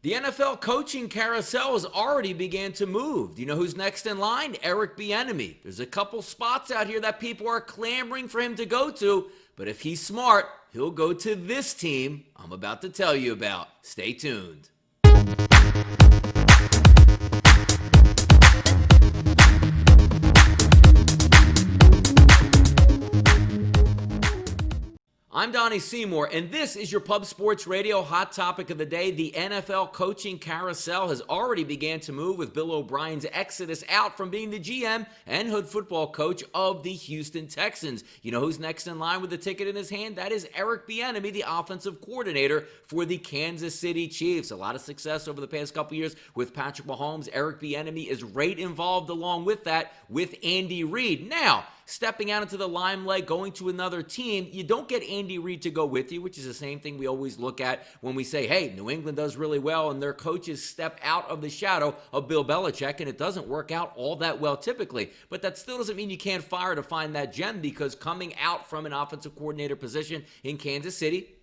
The NFL coaching carousel has already began to move. Do you know who's next in line? Eric Bieniemy. There's a couple spots out here that people are clamoring for him to go to, but if he's smart, he'll go to this team I'm about to tell you about. Stay tuned. I'm Donnie Seymour, and this is your Pub Sports Radio hot topic of the day. The NFL coaching carousel has already began to move with Bill O'Brien's exodus out from being the GM and head football coach of the Houston Texans. You know who's next in line with the ticket in his hand? That is Eric Bieniemy, the offensive coordinator for the Kansas City Chiefs. A lot of success over the past couple years with Patrick Mahomes. Eric Bieniemy is right involved along with that with Andy Reid. Now, stepping out into the limelight, going to another team, you don't get Andy Reid to go with you, which is the same thing we always look at when we say, hey, New England does really well and their coaches step out of the shadow of Bill Belichick, and it doesn't work out all that well typically. But that still doesn't mean you can't fire to find that gem, because coming out from an offensive coordinator position in Kansas City,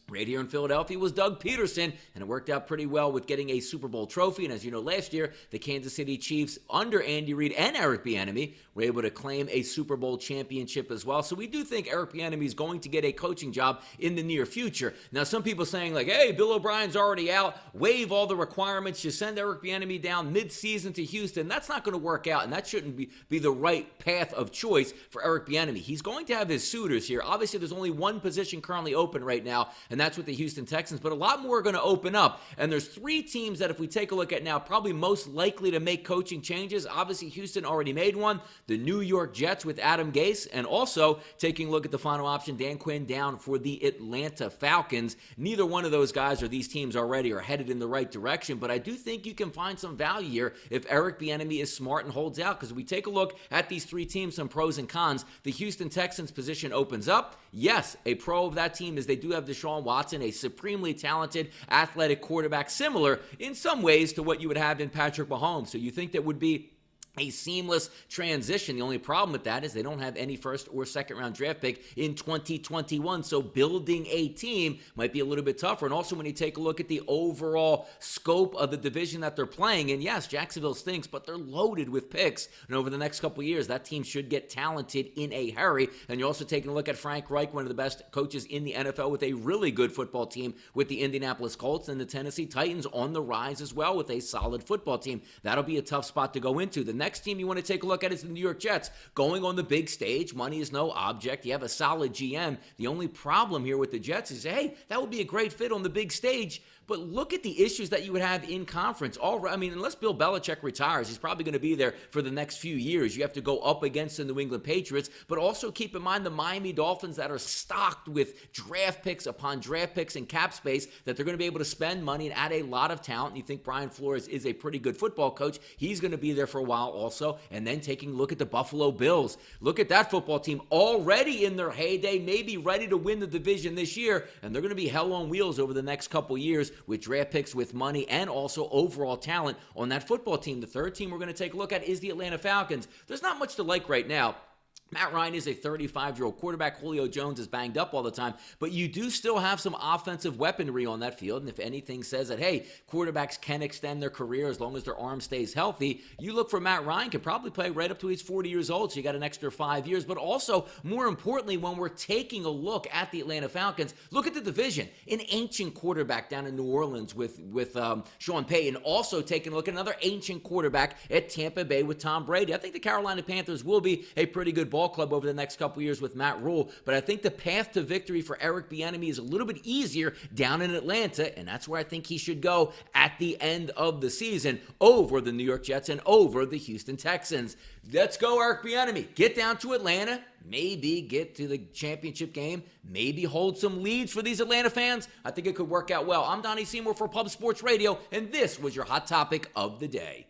right here in Philadelphia, was Doug Peterson, and it worked out pretty well with getting a Super Bowl trophy. And as you know, last year, the Kansas City Chiefs, under Andy Reid and Eric Bieniemy, were able to claim a Super Bowl championship as well. So we do think Eric Bieniemy is going to get a coaching job in the near future. Now, some people saying like, hey, Bill O'Brien's already out, waive all the requirements, you send Eric Bieniemy down mid-season to Houston. That's not going to work out, and that shouldn't be the right path of choice for Eric Bieniemy. He's going to have his suitors here. Obviously, there's only one position currently open right now, and that's with the Houston Texans, but a lot more are going to open up. And there's three teams that, if we take a look at now, probably most likely to make coaching changes. Obviously, Houston already made one. The New York Jets with Adam Gase, and also taking a look at the final option, Dan Quinn down for the Atlanta Falcons. Neither one of those guys or these teams already are headed in the right direction, but I do think you can find some value here if Eric Bieniemy is smart and holds out, because we take a look at these three teams, some pros and cons. The Houston Texans position opens up. Yes, a pro of that team is they do have Deshaun Watson, a supremely talented, athletic quarterback, similar in some ways to what you would have in Patrick Mahomes. So you think that would be a seamless transition. The only problem with that is they don't have any first or second round draft pick in 2021. So building a team might be a little bit tougher. And also when you take a look at the overall scope of the division that they're playing in, yes, Jacksonville stinks, but they're loaded with picks. And over the next couple of years, that team should get talented in a hurry. And you're also taking a look at Frank Reich, one of the best coaches in the NFL, with a really good football team with the Indianapolis Colts, and the Tennessee Titans on the rise as well with a solid football team. That'll be a tough spot to go into. The next team you want to take a look at is the New York Jets. Going on the big stage, money is no object. You have a solid GM. The only problem here with the Jets is, hey, that would be a great fit on the big stage, but look at the issues that you would have in conference. Unless Bill Belichick retires, he's probably going to be there for the next few years. You have to go up against the New England Patriots, but also keep in mind the Miami Dolphins that are stocked with draft picks upon draft picks and cap space that they're going to be able to spend money and add a lot of talent. You think Brian Flores is a pretty good football coach. He's going to be there for a while also. And then taking a look at the Buffalo Bills. Look at that football team already in their heyday, maybe ready to win the division this year, and they're going to be hell on wheels over the next couple years with draft picks, with money, and also overall talent on that football team. The third team we're going to take a look at is the Atlanta Falcons. There's not much to like right now. Matt Ryan is a 35-year-old quarterback. Julio Jones is banged up all the time, but you do still have some offensive weaponry on that field, and if anything says that, hey, quarterbacks can extend their career as long as their arm stays healthy, you look for Matt Ryan, can probably play right up to he's 40 years old, so you got an extra 5 years. But also, more importantly, when we're taking a look at the Atlanta Falcons, look at the division. An ancient quarterback down in New Orleans with Sean Payton, also taking a look at another ancient quarterback at Tampa Bay with Tom Brady. I think the Carolina Panthers will be a pretty good ball club over the next couple years with Matt Rule, but I think the path to victory for Eric Bieniemy is a little bit easier down in Atlanta, and that's where I think he should go at the end of the season, over the New York Jets and over the Houston Texans. Let's go, Eric Bieniemy. Get down to Atlanta, maybe get to the championship game, maybe hold some leads for these Atlanta fans. I think it could work out well. I'm Donnie Seymour for Pub Sports Radio, and this was your hot topic of the day.